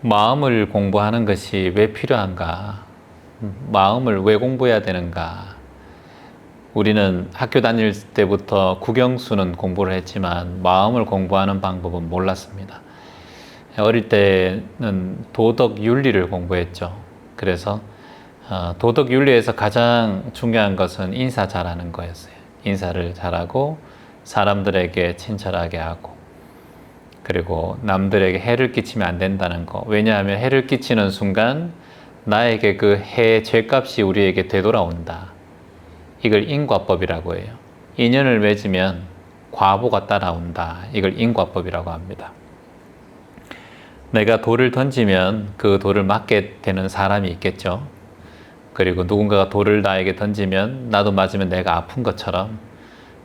마음을 공부하는 것이 왜 필요한가? 마음을 왜 공부해야 되는가? 우리는 학교 다닐 때부터 국영수는 공부를 했지만 마음을 공부하는 방법은 몰랐습니다. 어릴 때는 도덕 윤리를 공부했죠. 그래서 도덕 윤리에서 가장 중요한 것은 인사 잘하는 거였어요. 인사를 잘하고 사람들에게 친절하게 하고, 그리고 남들에게 해를 끼치면 안 된다는 거. 왜냐하면 해를 끼치는 순간 나에게 그 해의 죄값이 우리에게 되돌아온다. 이걸 인과법이라고 해요. 인연을 맺으면 과보가 따라온다. 이걸 인과법이라고 합니다. 내가 돌을 던지면 그 돌을 맞게 되는 사람이 있겠죠. 그리고 누군가가 돌을 나에게 던지면 나도 맞으면 내가 아픈 것처럼,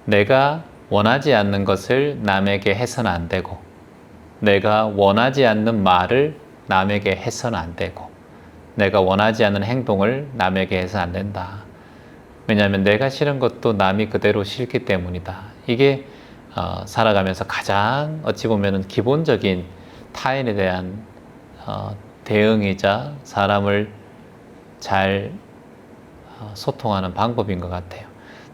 내가 원하지 않는 것을 남에게 해서는 안 되고, 내가 원하지 않는 말을 남에게 해서는 안 되고, 내가 원하지 않는 행동을 남에게 해서 안 된다. 왜냐하면 내가 싫은 것도 남이 그대로 싫기 때문이다. 이게 살아가면서 가장 어찌 보면 기본적인 타인에 대한 대응이자 사람을 잘 소통하는 방법인 것 같아요.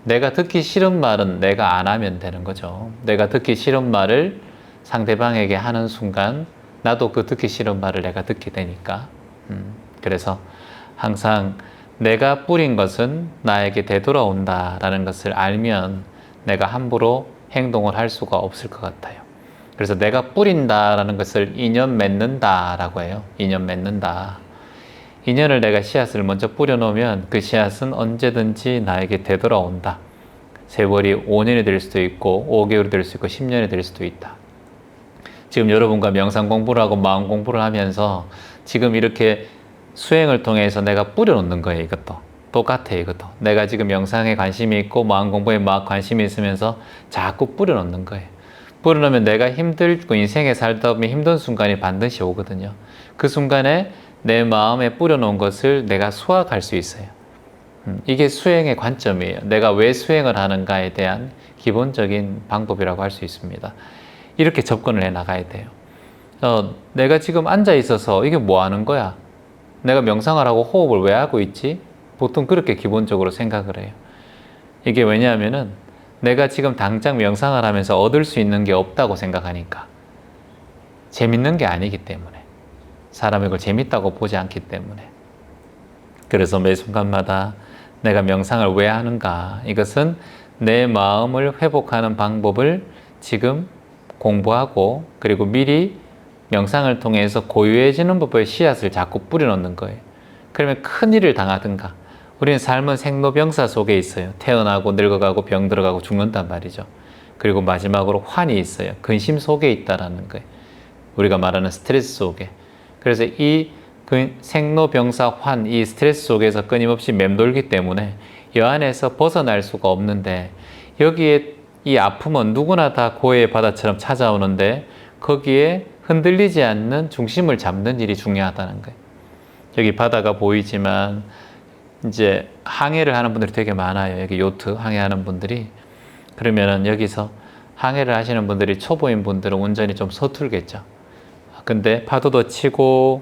내가 듣기 싫은 말은 내가 안 하면 되는 거죠. 내가 듣기 싫은 말을 상대방에게 하는 순간 나도 그 듣기 싫은 말을 내가 듣게 되니까. 그래서 항상 내가 뿌린 것은 나에게 되돌아온다라는 것을 알면 내가 함부로 행동을 할 수가 없을 것 같아요. 그래서 내가 뿌린다라는 것을 인연 맺는다라고 해요. 인연 맺는다. 인연을 내가 씨앗을 먼저 뿌려놓으면 그 씨앗은 언제든지 나에게 되돌아온다. 세월이 5년이 될 수도 있고 5개월이 될 수 있고 10년이 될 수도 있다. 지금 여러분과 명상 공부를 하고 마음 공부를 하면서 지금 이렇게 수행을 통해서 내가 뿌려놓는 거예요. 이것도 똑같아요. 이것도 내가 지금 명상에 관심이 있고 마음 공부에 막 관심이 있으면서 자꾸 뿌려놓는 거예요. 뿌려놓으면 내가 힘들고 인생에 살다 보면 힘든 순간이 반드시 오거든요. 그 순간에 내 마음에 뿌려놓은 것을 내가 수확할 수 있어요. 이게 수행의 관점이에요. 내가 왜 수행을 하는가에 대한 기본적인 방법이라고 할 수 있습니다. 이렇게 접근을 해 나가야 돼요. 내가 지금 앉아 있어서 이게 뭐 하는 거야? 내가 명상을 하고 호흡을 왜 하고 있지? 보통 그렇게 기본적으로 생각을 해요. 이게 왜냐하면은 내가 지금 당장 명상을 하면서 얻을 수 있는 게 없다고 생각하니까, 재밌는 게 아니기 때문에, 사람이 이걸 재밌다고 보지 않기 때문에. 그래서 매 순간마다 내가 명상을 왜 하는가, 이것은 내 마음을 회복하는 방법을 지금 공부하고, 그리고 미리 명상을 통해서 고유해지는 법의 씨앗을 자꾸 뿌려놓는 거예요. 그러면 큰일을 당하든가, 우리는 삶은 생로병사 속에 있어요. 태어나고 늙어가고 병들어가고 죽는단 말이죠. 그리고 마지막으로 환이 있어요. 근심 속에 있다라는 거예요. 우리가 말하는 스트레스 속에. 그래서 이 생로병사 환, 이 스트레스 속에서 끊임없이 맴돌기 때문에 이 안에서 벗어날 수가 없는데, 여기에 이 아픔은 누구나 다 고해의 바다처럼 찾아오는데 거기에 흔들리지 않는 중심을 잡는 일이 중요하다는 거예요. 여기 바다가 보이지만 이제 항해를 하는 분들이 되게 많아요. 여기 요트 항해하는 분들이. 그러면은 여기서 항해를 하시는 분들이 초보인 분들은 운전이 좀 서툴겠죠. 근데 파도도 치고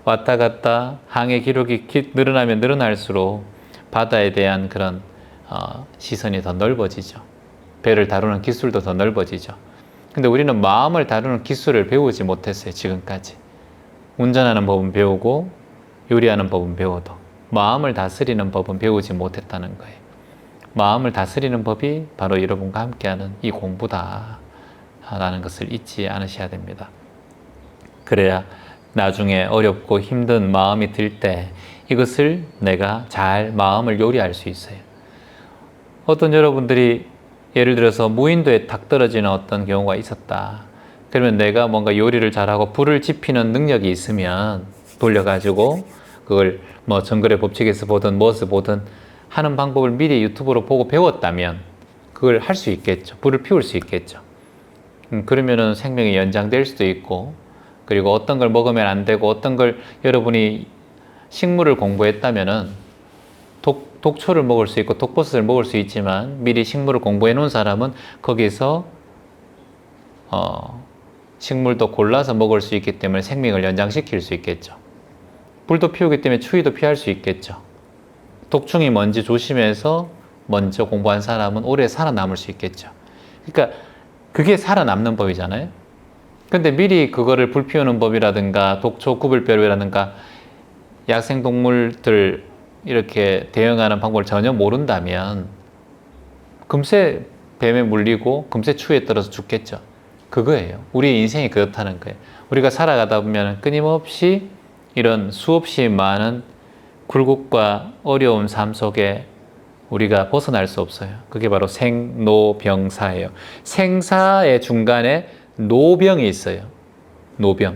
왔다 갔다 항해 기록이 늘어나면 늘어날수록 바다에 대한 그런 시선이 더 넓어지죠. 배를 다루는 기술도 더 넓어지죠. 근데 우리는 마음을 다루는 기술을 배우지 못했어요. 지금까지. 운전하는 법은 배우고 요리하는 법은 배워도 마음을 다스리는 법은 배우지 못했다는 거예요. 마음을 다스리는 법이 바로 여러분과 함께하는 이 공부다 라는 것을 잊지 않으셔야 됩니다. 그래야 나중에 어렵고 힘든 마음이 들 때 이것을 내가 잘 마음을 요리할 수 있어요. 어떤 여러분들이 예를 들어서 무인도에 탁 떨어지는 어떤 경우가 있었다. 그러면 내가 뭔가 요리를 잘하고 불을 지피는 능력이 있으면 돌려가지고 그걸 뭐 정글의 법칙에서 보든 무엇을 보든 하는 방법을 미리 유튜브로 보고 배웠다면 그걸 할 수 있겠죠. 불을 피울 수 있겠죠. 그러면은 생명이 연장될 수도 있고, 그리고 어떤 걸 먹으면 안 되고 어떤 걸 여러분이 식물을 공부했다면은 독초를 먹을 수 있고 독버섯을 먹을 수 있지만 미리 식물을 공부해 놓은 사람은 거기서 식물도 골라서 먹을 수 있기 때문에 생명을 연장시킬 수 있겠죠. 불도 피우기 때문에 추위도 피할 수 있겠죠. 독충이 뭔지 조심해서 먼저 공부한 사람은 오래 살아남을 수 있겠죠. 그러니까 그게 살아남는 법이잖아요. 근데 미리 그거를 불 피우는 법이라든가 독초 구별법이라든가 야생동물들 이렇게 대응하는 방법을 전혀 모른다면 금세 뱀에 물리고 금세 추위에 떨어져 죽겠죠. 그거예요. 우리의 인생이 그렇다는 거예요. 우리가 살아가다 보면 끊임없이 이런 수없이 많은 굴곡과 어려운 삶 속에 우리가 벗어날 수 없어요. 그게 바로 생로병사예요. 생사의 중간에 노병이 있어요. 노병.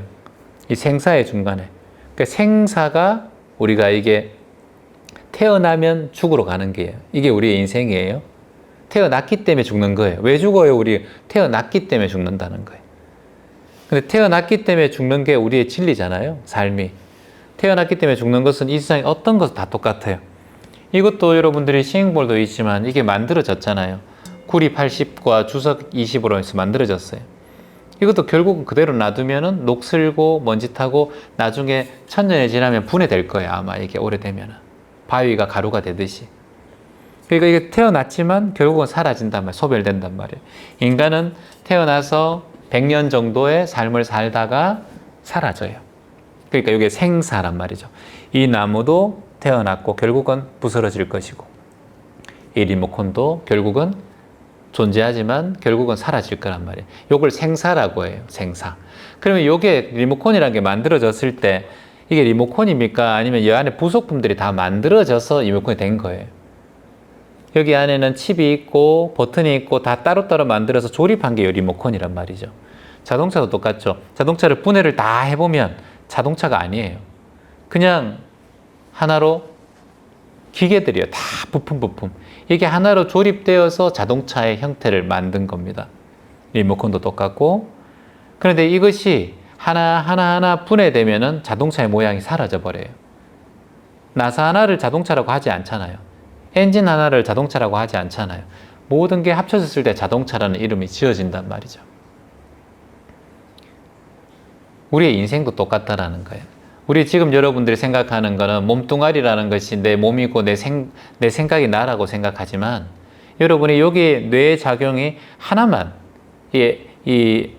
이 생사의 중간에. 그러니까 생사가 우리가 이게 태어나면 죽으러 가는 게예요. 이게 우리의 인생이에요. 태어났기 때문에 죽는 거예요. 왜 죽어요? 우리 태어났기 때문에 죽는다는 거예요. 근데 태어났기 때문에 죽는 게 우리의 진리잖아요. 삶이. 태어났기 때문에 죽는 것은 이 세상에 어떤 것도 다 똑같아요. 이것도 여러분들이 시행볼도 있지만 이게 만들어졌잖아요. 구리 80과 주석 20으로 해서 만들어졌어요. 이것도 결국은 그대로 놔두면은 녹슬고 먼지 타고 나중에 천년이 지나면 분해될 거예요. 아마 이게 오래되면은. 바위가 가루가 되듯이. 그러니까 이게 태어났지만 결국은 사라진단 말이에요. 소멸된단 말이에요. 인간은 태어나서 100년 정도의 삶을 살다가 사라져요. 그러니까 이게 생사란 말이죠. 이 나무도 태어났고 결국은 부스러질 것이고 이 리모컨도 결국은 존재하지만 결국은 사라질 거란 말이에요. 이걸 생사라고 해요. 생사. 그러면 이게 리모컨이라는 게 만들어졌을 때 이게 리모컨입니까? 아니면 이 안에 부속품들이 다 만들어져서 리모컨이 된 거예요. 여기 안에는 칩이 있고 버튼이 있고 다 따로따로 만들어서 조립한 게 이 리모컨이란 말이죠. 자동차도 똑같죠. 자동차를 분해를 다 해보면 자동차가 아니에요. 그냥 하나로 기계들이에요. 다 부품. 이게 하나로 조립되어서 자동차의 형태를 만든 겁니다. 리모컨도 똑같고. 그런데 이것이 하나하나 분해되면은 자동차의 모양이 사라져 버려요. 나사 하나를 자동차라고 하지 않잖아요. 엔진 하나를 자동차라고 하지 않잖아요. 모든 게 합쳐졌을 때 자동차라는 이름이 지어진단 말이죠. 우리의 인생도 똑같다라는 거예요. 우리 지금 여러분들이 생각하는 거는 몸뚱아리라는 것이 내 몸이고 내 생각이 나라고 생각하지만 여러분이 여기 뇌의 작용이 하나만 이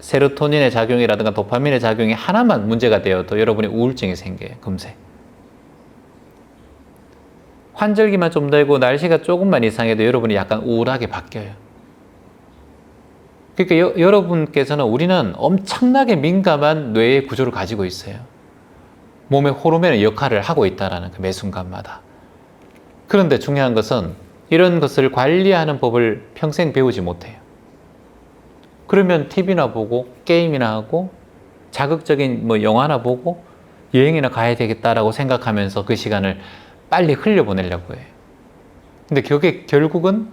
세로토닌의 작용이라든가 도파민의 작용이 하나만 문제가 되어도 여러분이 우울증이 생겨요. 금세. 환절기만 좀 되고 날씨가 조금만 이상해도 여러분이 약간 우울하게 바뀌어요. 그러니까 여러분께서는 우리는 엄청나게 민감한 뇌의 구조를 가지고 있어요. 몸의 호르몬의 역할을 하고 있다는 그 매 순간마다. 그런데 중요한 것은 이런 것을 관리하는 법을 평생 배우지 못해요. 그러면 TV나 보고 게임이나 하고 자극적인 영화나 보고 여행이나 가야 되겠다라고 생각하면서 그 시간을 빨리 흘려보내려고 해요. 근데 그게 결국은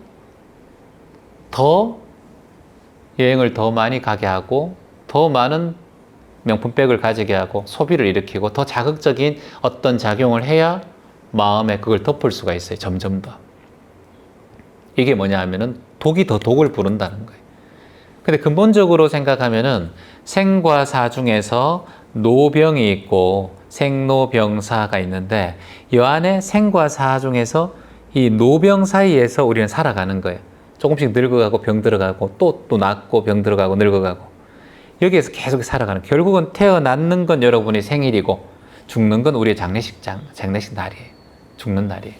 더 여행을 더 많이 가게 하고 더 많은 명품백을 가지게 하고 소비를 일으키고 더 자극적인 어떤 작용을 해야 마음에 그걸 덮을 수가 있어요. 점점 더. 이게 뭐냐 하면은 독이 더 독을 부른다는 거예요. 근데 근본적으로 생각하면은 생과 사 중에서 노병이 있고 생로병사가 있는데 이 안에 생과 사 중에서 이 노병 사이에서 우리는 살아가는 거예요. 조금씩 늙어가고 병 들어가고 또 낫고 병 들어가고 늙어가고 여기에서 계속 살아가는 결국은 태어났는 건 여러분이 생일이고 죽는 건 우리의 장례식 날이에요. 죽는 날이에요.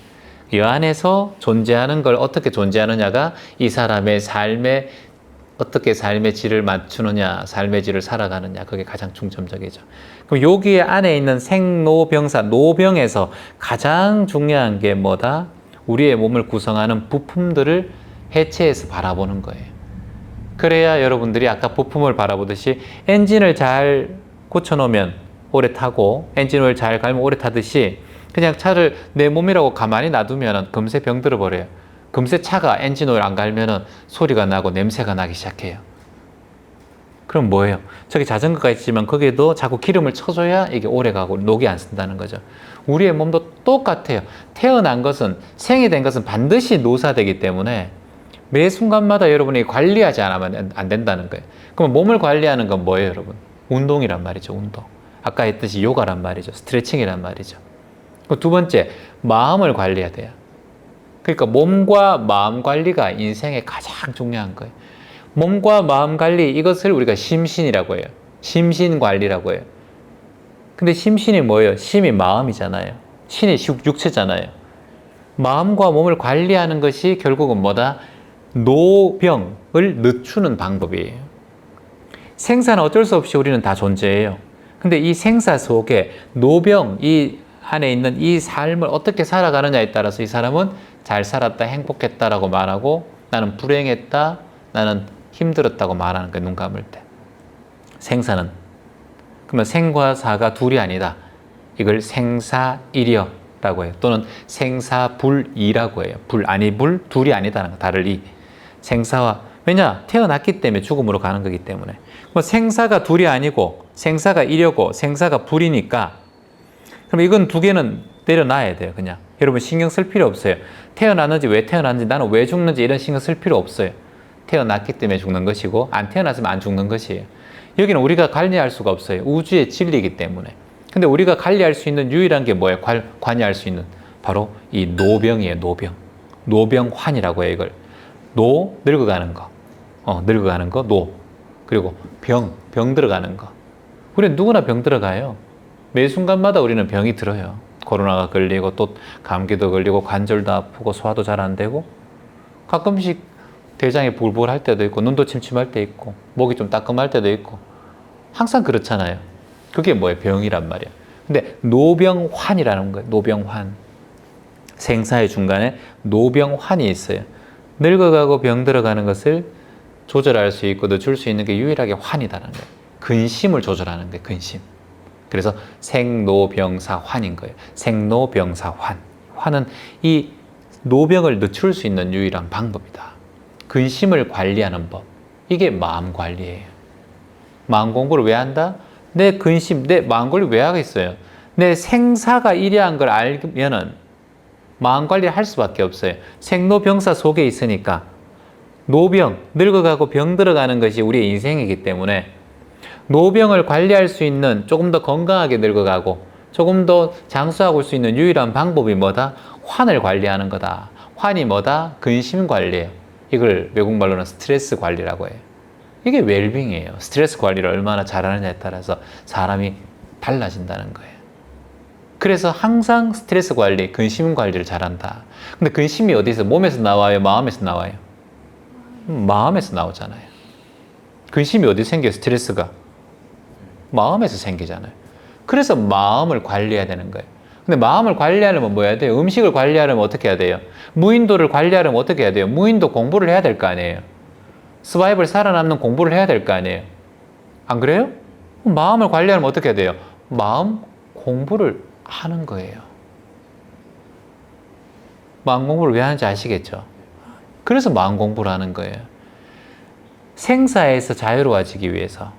이 안에서 존재하는 걸 어떻게 존재하느냐가 이 사람의 삶에 어떻게 삶의 질을 맞추느냐, 삶의 질을 살아가느냐, 그게 가장 중점적이죠. 그럼 여기 안에 있는 생로병사, 노병에서 가장 중요한 게 뭐다? 우리의 몸을 구성하는 부품들을 해체해서 바라보는 거예요. 그래야 여러분들이 아까 부품을 바라보듯이 엔진을 잘 고쳐놓으면 오래 타고 엔진을 잘 갈면 오래 타듯이 그냥 차를 내 몸이라고 가만히 놔두면 금세 병들어 버려요. 금세 차가 엔진 오일 안 갈면은 소리가 나고 냄새가 나기 시작해요. 그럼 뭐예요? 저기 자전거가 있지만 거기에도 자꾸 기름을 쳐줘야 이게 오래 가고 녹이 안 쓴다는 거죠. 우리의 몸도 똑같아요. 태어난 것은 생이 된 것은 반드시 노사되기 때문에 매 순간마다 여러분이 관리하지 않으면 안 된다는 거예요. 그럼 몸을 관리하는 건 뭐예요, 여러분? 운동이란 말이죠, 운동. 아까 했듯이 요가란 말이죠, 스트레칭이란 말이죠. 두 번째, 마음을 관리해야 돼요. 그러니까 몸과 마음 관리가 인생에 가장 중요한 거예요. 몸과 마음 관리, 이것을 우리가 심신이라고 해요. 심신 관리라고 해요. 근데 심신이 뭐예요? 심이 마음이잖아요. 신이 육체잖아요. 마음과 몸을 관리하는 것이 결국은 뭐다? 노병을 늦추는 방법이에요. 생사는 어쩔 수 없이 우리는 다 존재해요. 근데 이 생사 속에 노병, 이 안에 있는 이 삶을 어떻게 살아가느냐에 따라서 이 사람은 잘 살았다, 행복했다라고 말하고, 나는 불행했다, 나는 힘들었다고 말하는 거예요, 눈 감을 때. 생사는. 그러면 생과 사가 둘이 아니다. 이걸 생사일이여라고 해요. 또는 생사불이라고 해요. 불, 아니 불, 둘이 아니다는 거, 다를 이. 생사와, 왜냐? 태어났기 때문에 죽음으로 가는 거기 때문에. 뭐 생사가 둘이 아니고 생사가 일이고 생사가 불이니까, 그럼 이건 두 개는 내려놔야 돼요, 그냥. 여러분 신경 쓸 필요 없어요. 태어났는지 왜 태어났는지, 나는 왜 죽는지 이런 신경 쓸 필요 없어요. 태어났기 때문에 죽는 것이고 안 태어났으면 안 죽는 것이에요. 여기는 우리가 관리할 수가 없어요. 우주의 진리이기 때문에. 근데 우리가 관리할 수 있는 유일한 게 뭐예요? 관여할 수 있는 바로 이 노병이에요. 노병. 노병환이라고 해요, 이걸. 늙어가는 거. 늙어가는 거, 그리고 병 들어가는 거. 우리는 누구나 병 들어가요. 매 순간마다 우리는 병이 들어요. 코로나가 걸리고 또 감기도 걸리고 관절도 아프고 소화도 잘 안 되고, 가끔씩 대장이 불불할 때도 있고 눈도 침침할 때 있고 목이 좀 따끔할 때도 있고, 항상 그렇잖아요. 그게 뭐예요? 병이란 말이에요. 근데 노병환이라는 거예요. 노병환. 생사의 중간에 노병환이 있어요. 늙어가고 병 들어가는 것을 조절할 수 있고 늦출 수 있는 게 유일하게 환이다라는 거예요. 근심을 조절하는 거예요. 근심. 그래서 생노병사환인 거예요. 생노병사환. 환은 이 노병을 늦출 수 있는 유일한 방법이다. 근심을 관리하는 법. 이게 마음 관리예요. 마음 공부를 왜 한다? 내 근심, 내 마음 관리 왜 하겠어요? 내 생사가 이래한 걸 알면은 마음 관리를 할 수밖에 없어요. 생로병사 속에 있으니까. 노병, 늙어가고 병 들어가는 것이 우리의 인생이기 때문에 노병을 관리할 수 있는, 조금 더 건강하게 늙어가고 조금 더 장수하고 수 있는 유일한 방법이 뭐다? 환을 관리하는 거다. 환이 뭐다? 근심 관리예요. 이걸 외국말로는 스트레스 관리라고 해요. 이게 웰빙이에요. 스트레스 관리를 얼마나 잘하느냐에 따라서 사람이 달라진다는 거예요. 그래서 항상 스트레스 관리, 근심 관리를 잘한다. 근데 근심이 어디서? 몸에서 나와요? 마음에서 나와요? 마음에서 나오잖아요. 근심이 어디 생겨요? 스트레스가? 마음에서 생기잖아요. 그래서 마음을 관리해야 되는 거예요. 근데 마음을 관리하려면 뭐 해야 돼요? 음식을 관리하려면 어떻게 해야 돼요? 무인도를 관리하려면 어떻게 해야 돼요? 무인도 공부를 해야 될 거 아니에요. 서바이벌 살아남는 공부를 해야 될 거 아니에요. 안 그래요? 마음을 관리하려면 어떻게 해야 돼요? 마음 공부를 하는 거예요. 마음 공부를 왜 하는지 아시겠죠? 그래서 마음 공부를 하는 거예요. 생사에서 자유로워지기 위해서.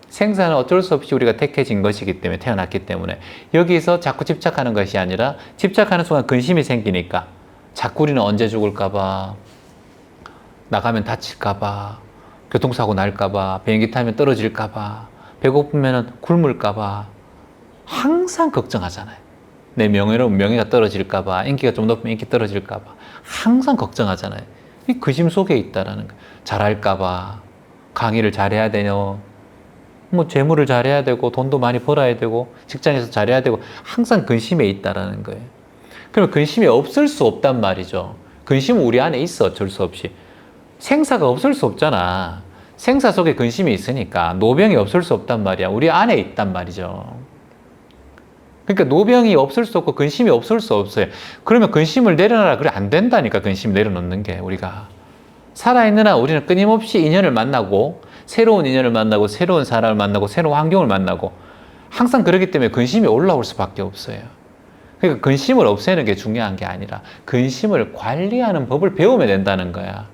생사는 어쩔 수 없이 우리가 택해진 것이기 때문에, 태어났기 때문에 여기서 자꾸 집착하는 것이 아니라, 집착하는 순간 근심이 생기니까 자꾸 우리는 언제 죽을까봐, 나가면 다칠까봐, 교통사고 날까봐, 비행기 타면 떨어질까봐, 배고프면 굶을까봐 항상 걱정하잖아요. 내 명예로운 명예가 떨어질까봐, 인기가 좀 높으면 인기 떨어질까봐 항상 걱정하잖아요. 이 근심 속에 있다라는 거예요. 잘할까봐, 강의를 잘해야 되뇨, 뭐 재물을 잘해야 되고 돈도 많이 벌어야 되고 직장에서 잘해야 되고, 항상 근심에 있다라는 거예요. 그러면 근심이 없을 수 없단 말이죠. 근심은 우리 안에 있어, 어쩔 수 없이. 생사가 없을 수 없잖아. 생사 속에 근심이 있으니까 노병이 없을 수 없단 말이야. 우리 안에 있단 말이죠. 그러니까 노병이 없을 수 없고 근심이 없을 수 없어요. 그러면 근심을 내려놔라. 그래, 안 된다니까. 근심 내려놓는 게. 우리가 살아있는 한 우리는 끊임없이 인연을 만나고, 새로운 인연을 만나고, 새로운 사람을 만나고, 새로운 환경을 만나고, 항상 그렇기 때문에 근심이 올라올 수밖에 없어요. 그러니까 근심을 없애는 게 중요한 게 아니라 근심을 관리하는 법을 배우면 된다는 거야.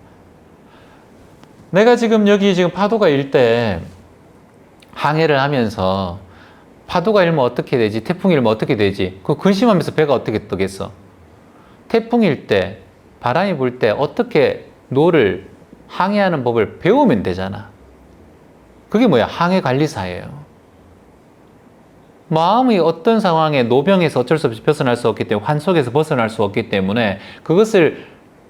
내가 지금 여기 파도가 일 때 항해를 하면서 파도가 일면 어떻게 되지? 태풍이 일면 어떻게 되지? 그 근심하면서 배가 어떻게 뜨겠어? 태풍일 때, 바람이 불 때 어떻게 노를 항해하는 법을 배우면 되잖아. 그게 뭐야? 항해관리사예요. 마음이 어떤 상황에 노병에서 어쩔 수 없이 벗어날 수 없기 때문에 환속에서 벗어날 수 없기 때문에 그것을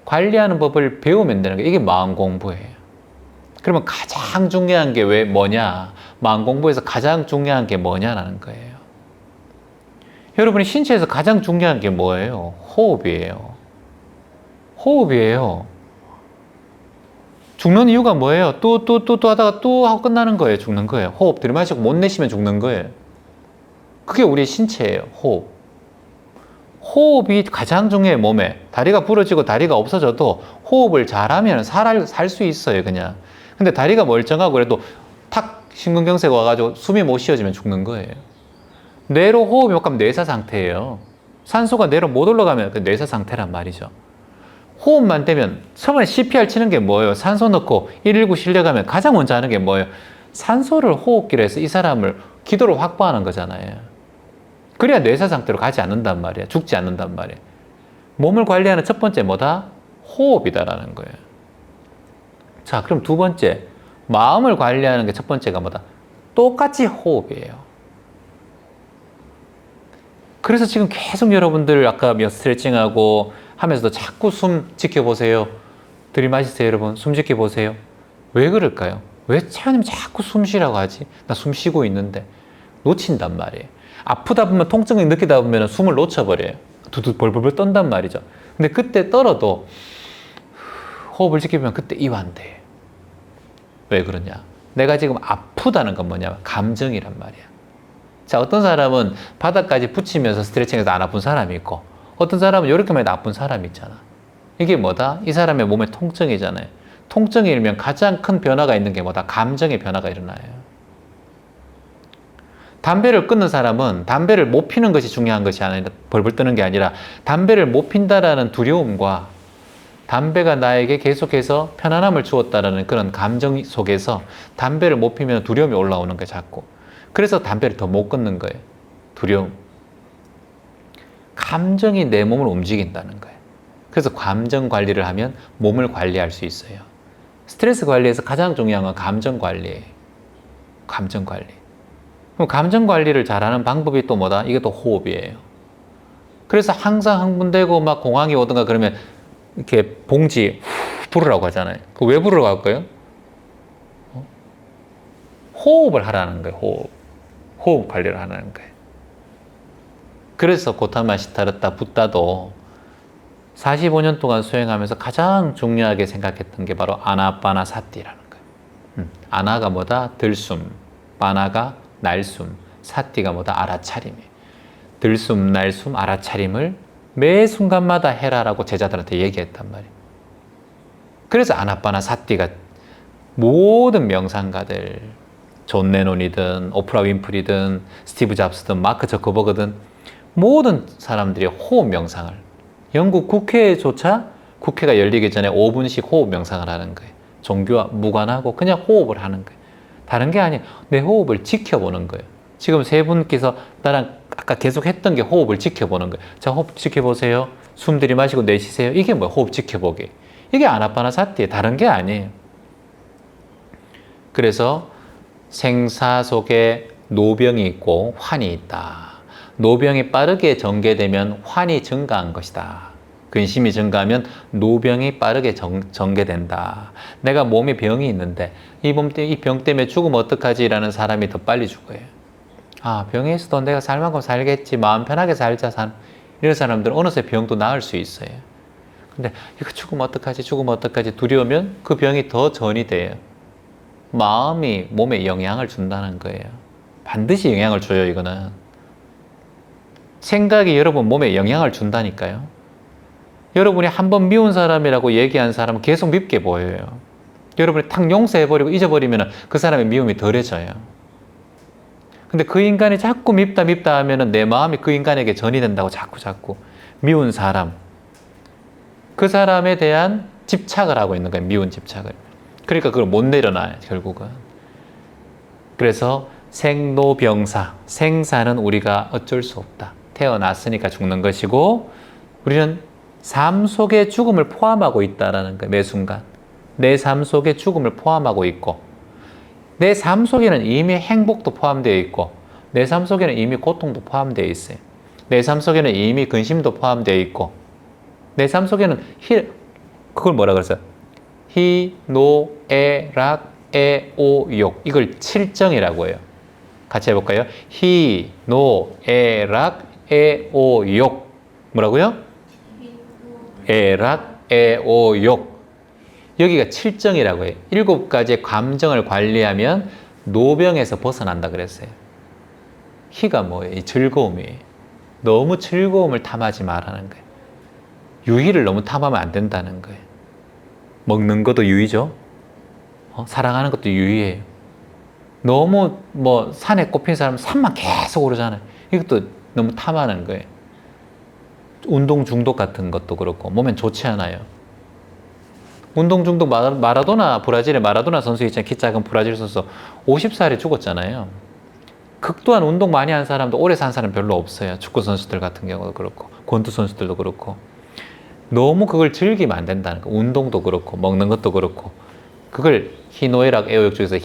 관리하는 법을 배우면 되는 거예요. 이게 마음 공부예요. 그러면 가장 중요한 게 왜 뭐냐? 마음 공부에서 가장 중요한 게 뭐냐라는 거예요. 여러분이 신체에서 가장 중요한 게 뭐예요? 호흡이에요. 호흡이에요. 죽는 이유가 뭐예요? 또 하다가 또 하고 끝나는 거예요. 죽는 거예요. 호흡 들이마시고 못 내쉬면 죽는 거예요. 그게 우리 신체예요. 호흡. 호흡이 가장 중요해요. 몸에. 다리가 부러지고 다리가 없어져도 호흡을 잘하면 살 수 있어요. 그냥. 근데 다리가 멀쩡하고 그래도 탁 심근경색 와가지고 숨이 못 쉬어지면 죽는 거예요. 뇌로 호흡이 못 가면 뇌사 상태예요. 산소가 뇌로 못 올라가면 그 뇌사 상태란 말이죠. 호흡만 되면 처음에 CPR 치는 게 뭐예요? 산소 넣고 119 실려가면 가장 먼저 하는 게 뭐예요? 산소를 호흡기로 해서 이 사람을 기도로 확보하는 거잖아요. 그래야 뇌사 상태로 가지 않는단 말이에요. 죽지 않는단 말이에요. 몸을 관리하는 첫 번째 뭐다? 호흡이다라는 거예요. 자, 그럼 두 번째, 마음을 관리하는 게 첫 번째가 뭐다? 똑같이 호흡이에요. 그래서 지금 계속 여러분들 아까 스트레칭하고 하면서도 자꾸 숨 지켜보세요. 들이마시세요, 여러분. 숨 지켜보세요. 왜 그럴까요? 왜 차장님 자꾸 숨 쉬라고 하지? 나 숨 쉬고 있는데. 놓친단 말이에요. 아프다 보면 통증을 느끼다 보면 숨을 놓쳐버려요. 두두 벌벌 떤단 말이죠. 근데 그때 떨어도 호흡을 지키면 그때 이완돼요. 왜 그러냐? 내가 지금 아프다는 건 뭐냐면 감정이란 말이야. 자, 어떤 사람은 바닥까지 붙이면서 스트레칭해서 안 아픈 사람이 있고 어떤 사람은 이렇게만 해도 아픈 사람이 있잖아. 이게 뭐다? 이 사람의 몸에 통증이잖아요. 통증이 일면 가장 큰 변화가 있는 게 뭐다? 감정의 변화가 일어나요. 담배를 끊는 사람은 담배를 못 피는 것이 중요한 것이 아니라 벌벌 뜨는 게 아니라 담배를 못 핀다라는 두려움과 담배가 나에게 계속해서 편안함을 주었다라는 그런 감정 속에서 담배를 못 피면 두려움이 올라오는 거예요, 자꾸. 그래서 담배를 더 못 끊는 거예요. 두려움. 감정이 내 몸을 움직인다는 거예요. 그래서 감정 관리를 하면 몸을 관리할 수 있어요. 스트레스 관리에서 가장 중요한 건 감정 관리예요. 감정 관리. 그럼 감정 관리를 잘하는 방법이 또 뭐다? 이게 또 호흡이에요. 그래서 항상 흥분되고 막 공황이 오든가 그러면 이렇게 봉지 부르라고 하잖아요. 그 왜 부르라고 할까요? 호흡을 하라는 거예요. 호흡 관리를 하라는 거예요. 그래서 고타마 시타르타 붓다도 45년 동안 수행하면서 가장 중요하게 생각했던 게 바로 아나파나 사티라는 거예요. 아나가 뭐다? 들숨. 파나가 날숨. 사티가 뭐다? 알아차림이에요. 들숨, 날숨, 알아차림을 매 순간마다 해라라고 제자들한테 얘기했단 말이에요. 그래서 아나파나 사티가 모든 명상가들, 존 레논이든 오프라 윈프리든 스티브 잡스든 마크 저커버그든 모든 사람들이 호흡 명상을, 영국 국회조차 국회가 열리기 전에 5분씩 호흡 명상을 하는 거예요. 종교와 무관하고 그냥 호흡을 하는 거예요. 다른 게 아니에요. 내 호흡을 지켜보는 거예요. 지금 세 분께서 나랑 아까 계속 했던 게 호흡을 지켜보는 거예요. 자, 호흡 지켜보세요. 숨 들이마시고 내쉬세요. 이게 뭐예요? 호흡 지켜보기. 이게 아나파나사티예요. 다른 게 아니에요. 그래서 생사 속에 노병이 있고 환이 있다. 노병이 빠르게 전개되면 환이 증가한 것이다. 근심이 증가하면 노병이 빠르게 전개된다. 내가 몸에 병이 있는데 이 병 때문에 죽으면 어떡하지? 라는 사람이 더 빨리 죽어요. 아, 병에 있어도 내가 살 만큼 살겠지. 마음 편하게 살자. 이런 사람들은 어느새 병도 나을 수 있어요. 근데 이거 죽으면 어떡하지? 죽으면 어떡하지? 두려우면 그 병이 더 전이 돼요. 마음이 몸에 영향을 준다는 거예요. 반드시 영향을 줘요, 이거는. 생각이 여러분 몸에 영향을 준다니까요. 여러분이 한번 미운 사람이라고 얘기한 사람은 계속 밉게 보여요. 여러분이 탁 용서해버리고 잊어버리면 그 사람의 미움이 덜해져요. 근데 그 인간이 자꾸 밉다 하면은 내 마음이 그 인간에게 전이 된다고 자꾸 미운 사람, 그 사람에 대한 집착을 하고 있는 거예요. 미운 집착을. 그러니까 그걸 못 내려놔요, 결국은. 그래서 생로병사, 생사는 우리가 어쩔 수 없다. 태어났으니까 죽는 것이고 우리는 삶 속에 죽음을 포함하고 있다는 거예요. 매 순간. 내 삶 속에 죽음을 포함하고 있고, 내 삶 속에는 이미 행복도 포함되어 있고, 내 삶 속에는 이미 고통도 포함되어 있어요. 내 삶 속에는 이미 근심도 포함되어 있고, 내 삶 속에는 그걸 뭐라 그랬어요? 희, 노, 에, 락, 에, 오, 욕. 이걸 칠정이라고 해요. 같이 해볼까요? 희, 노, 에, 락, 에, 오, 욕. 뭐라고요? 에, 락, 에, 오, 욕. 여기가 칠정이라고 해요. 7가지의 감정을 관리하면 노병에서 벗어난다 그랬어요. 희가 뭐예요? 이 즐거움이에요. 너무 즐거움을 탐하지 말라는 거예요. 유희를 너무 탐하면 안 된다는 거예요. 먹는 것도 유희죠. 사랑하는 것도 유희예요. 너무 산에 꼽힌 사람은 산만 계속 오르잖아요. 이것도 너무 탐하는 거예요. 운동 중독 같은 것도 그렇고 몸엔 좋지 않아요. 운동 중독 마라도나, 브라질의 마라도나 선수 있잖아요. 키 작은 브라질 선수 50살에 죽었잖아요. 극도한 운동 많이 한 사람도 오래 산 사람 별로 없어요. 축구 선수들 같은 경우도 그렇고 권투 선수들도 그렇고. 너무 그걸 즐기면 안 된다는 거. 운동도 그렇고 먹는 것도 그렇고. 그걸 희노애락 애호욕 중에서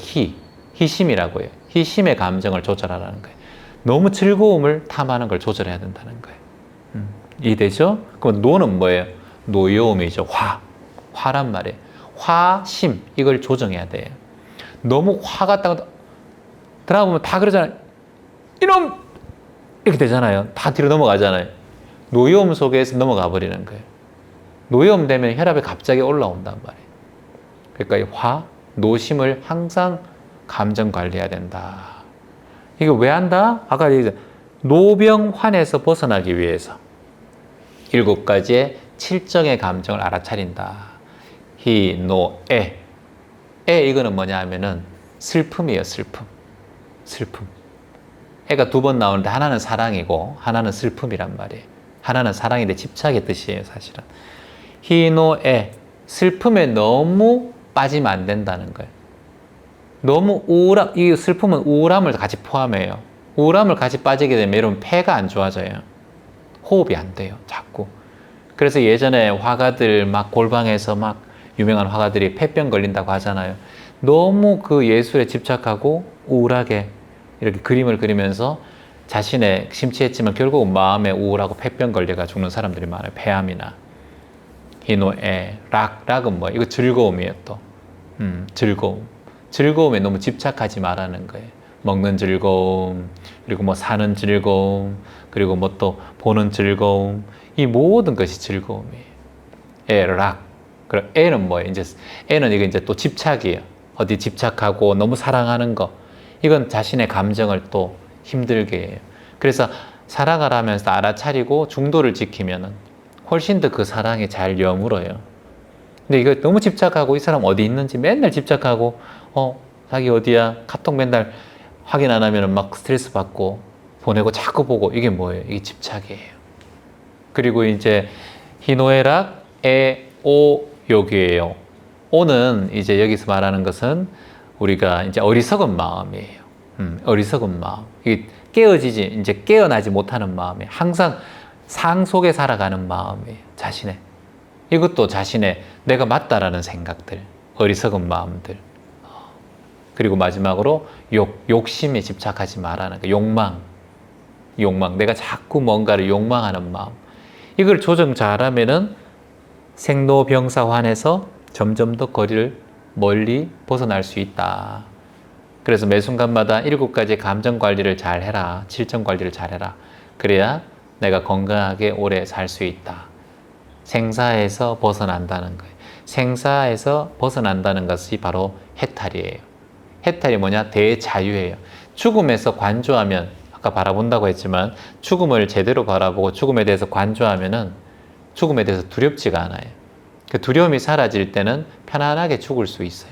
희심이라고 해요. 희심의 감정을 조절하라는 거예요. 너무 즐거움을 탐하는 걸 조절해야 된다는 거예요. 이해되죠? 그럼 노는 뭐예요? 노여움이죠. 화란 말이에요. 화심, 이걸 조정해야 돼요. 너무 화가 딱 드라마 보면 다 그러잖아요. 이놈! 이렇게 되잖아요. 다 뒤로 넘어가잖아요. 노여움 속에서 넘어가 버리는 거예요. 노여움 되면 혈압이 갑자기 올라온단 말이에요. 그러니까 이 노심을 항상 감정 관리해야 된다. 이거 왜 한다? 아까 얘기했죠. 노병환에서 벗어나기 위해서 7가지의 칠정의 감정을 알아차린다. 희, 노, 에. 이거는 뭐냐 하면은 슬픔이에요, 슬픔. 애가 2번 나오는데 하나는 사랑이고 하나는 슬픔이란 말이에요. 하나는 사랑인데 집착의 뜻이에요, 사실은. 희, 노, 에. 슬픔에 너무 빠지면 안 된다는 거예요. 너무 이 슬픔은 우울함을 같이 포함해요. 우울함을 같이 빠지게 되면 여러분 폐가 안 좋아져요. 호흡이 안 돼요, 자꾸. 그래서 예전에 화가들 골방에서 유명한 화가들이 폐병 걸린다고 하잖아요. 너무 그 예술에 집착하고 우울하게 이렇게 그림을 그리면서 자신의 심취했지만 결국은 마음에 우울하고 폐병 걸려가 죽는 사람들이 많아요. 폐암이나. 희노애, 락은 뭐예요? 이거 즐거움이에요, 또. 즐거움에 너무 집착하지 말라는 거예요. 먹는 즐거움, 그리고 사는 즐거움, 그리고 또 보는 즐거움. 이 모든 것이 즐거움이에요. 락. 그럼 애는 뭐예요? 애는 이거 또 집착이에요. 어디 집착하고 너무 사랑하는 거. 이건 자신의 감정을 또 힘들게 해요. 그래서 사랑을 하면서 알아차리고 중도를 지키면은 훨씬 더 그 사랑이 잘 여물어요. 근데 이거 너무 집착하고 이 사람 어디 있는지 맨날 집착하고 자기 어디야? 카톡 맨날 확인 안 하면 스트레스 받고 보내고 자꾸 보고 이게 뭐예요? 이게 집착이에요. 그리고 이제 희노애락, 애, 오, 욕이에요. 오는 이제 여기서 말하는 것은 우리가 이제 어리석은 마음이에요. 어리석은 마음. 이게 이제 깨어나지 못하는 마음이에요. 항상 상속에 살아가는 마음이에요. 자신의. 이것도 자신의 내가 맞다라는 생각들, 어리석은 마음들. 그리고 마지막으로 욕심에 집착하지 말라는 거. 욕망. 내가 자꾸 뭔가를 욕망하는 마음. 이걸 조정 잘하면은 생로병사환에서 점점 더 거리를 멀리 벗어날 수 있다. 그래서 매 순간마다 7가지 감정 관리를 잘 해라. 칠정 관리를 잘 해라. 그래야 내가 건강하게 오래 살 수 있다. 생사에서 벗어난다는 거예요. 생사에서 벗어난다는 것이 바로 해탈이에요. 해탈이 뭐냐? 대자유예요. 죽음에서 관조하면, 아까 바라본다고 했지만 죽음을 제대로 바라보고 죽음에 대해서 관조하면은 죽음에 대해서 두렵지가 않아요. 그 두려움이 사라질 때는 편안하게 죽을 수 있어요.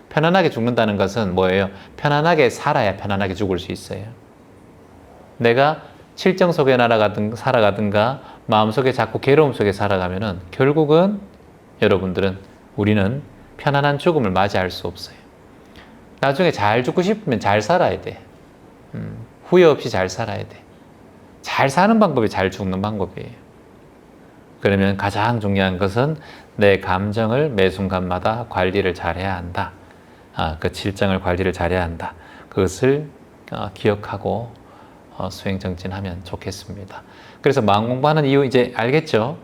편안하게 죽는다는 것은 뭐예요? 편안하게 살아야 편안하게 죽을 수 있어요. 내가 칠정 속에 살아가든가 마음속에 자꾸 괴로움 속에 살아가면은 결국은 우리는 편안한 죽음을 맞이할 수 없어요. 나중에 잘 죽고 싶으면 잘 살아야 돼. 후회 없이 잘 살아야 돼. 잘 사는 방법이 잘 죽는 방법이에요. 그러면 가장 중요한 것은 내 감정을 매 순간마다 관리를 잘해야 한다. 그 질정을 관리를 잘해야 한다. 그것을 기억하고 수행 정진하면 좋겠습니다. 그래서 마음 공부하는 이유 이제 알겠죠?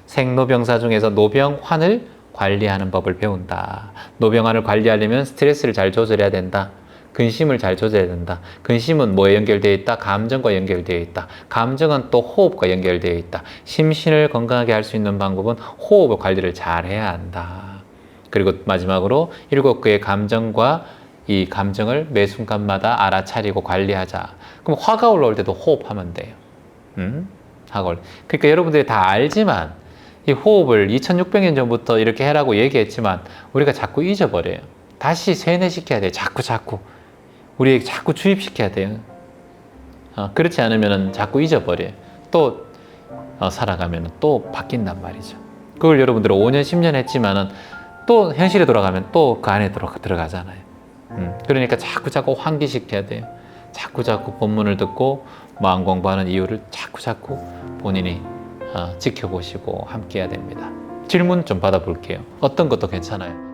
생로병사 중에서 노병환을 관리하는 법을 배운다. 노병환을 관리하려면 스트레스를 잘 조절해야 된다. 근심을 잘 조절해야 된다. 근심은 뭐에 연결되어 있다? 감정과 연결되어 있다. 감정은 또 호흡과 연결되어 있다. 심신을 건강하게 할 수 있는 방법은 호흡 관리를 잘 해야 한다. 그리고 마지막으로 7개의 감정과 이 감정을 매 순간마다 알아차리고 관리하자. 그럼 화가 올라올 때도 호흡하면 돼요. 화가 올라. 그러니까 여러분들이 다 알지만 이 호흡을 2600년 전부터 이렇게 해라고 얘기했지만 우리가 자꾸 잊어버려요. 다시 세뇌시켜야 돼요. 자꾸. 우리에게 자꾸 주입시켜야 돼요. 그렇지 않으면 자꾸 잊어버려요. 또 살아가면 또 바뀐단 말이죠. 그걸 여러분들은 5년, 10년 했지만은 또 현실에 돌아가면 또 그 안에 들어가잖아요. 그러니까 자꾸 환기시켜야 돼요. 자꾸 본문을 듣고 마음 공부하는 이유를 자꾸 본인이 지켜보시고 함께 해야 됩니다. 질문 좀 받아볼게요. 어떤 것도 괜찮아요.